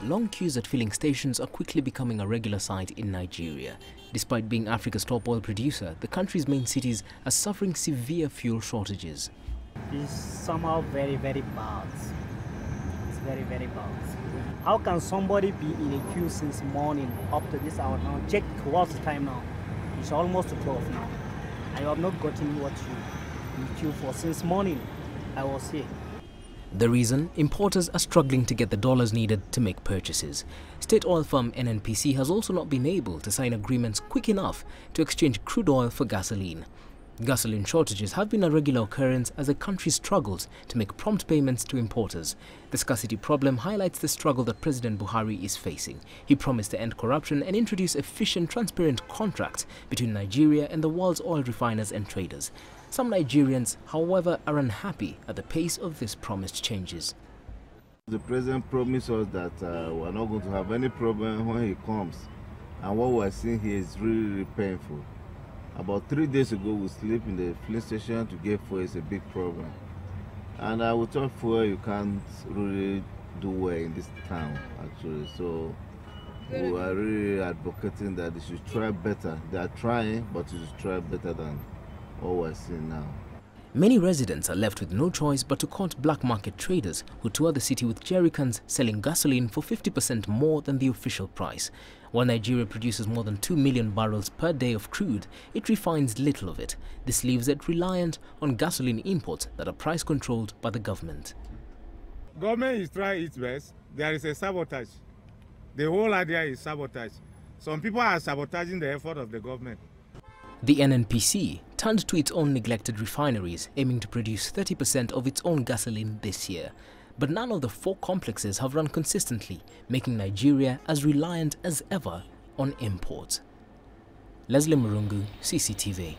long queues at filling stations are quickly becoming a regular sight in Nigeria. Despite being Africa's top oil producer, the country's main cities are suffering severe fuel shortages. It's somehow very bad. It's very bad. How can somebody be in a queue since morning up to this hour now? Check what's the time now. It's almost 12 now. I have not gotten what you queue for since morning. I was here. The reason? Importers are struggling to get the dollars needed to make purchases. State oil firm NNPC has also not been able to sign agreements quick enough to exchange crude oil for gasoline. Gasoline shortages have been a regular occurrence as the country struggles to make prompt payments to importers. The scarcity problem highlights the struggle that President Buhari is facing. He promised to end corruption and introduce efficient, transparent contracts between Nigeria and the world's oil refiners and traders. Some Nigerians, however, are unhappy at the pace of these promised changes. The president promised us that we're not going to have any problem when he comes. And what we're seeing here is really painful. About 3 days ago, we slept in the filling station to get fuel. Is a big problem. And without fuel, you can't really do well in this town, actually. So we are really advocating that they should try better. They are trying, but they should try better than what we're seeing now. Many residents are left with no choice but to court black market traders who tour the city with jerrycans selling gasoline for 50% more than the official price. While Nigeria produces more than 2 million barrels per day of crude, it refines little of it. This leaves it reliant on gasoline imports that are price controlled by the government. Government is trying its best. There is a sabotage. The whole idea is sabotage. Some people are sabotaging the effort of the government. The NNPC turned to its own neglected refineries, aiming to produce 30% of its own gasoline this year. But none of the 4 complexes have run consistently, making Nigeria as reliant as ever on imports. Leslie Murungu, CCTV.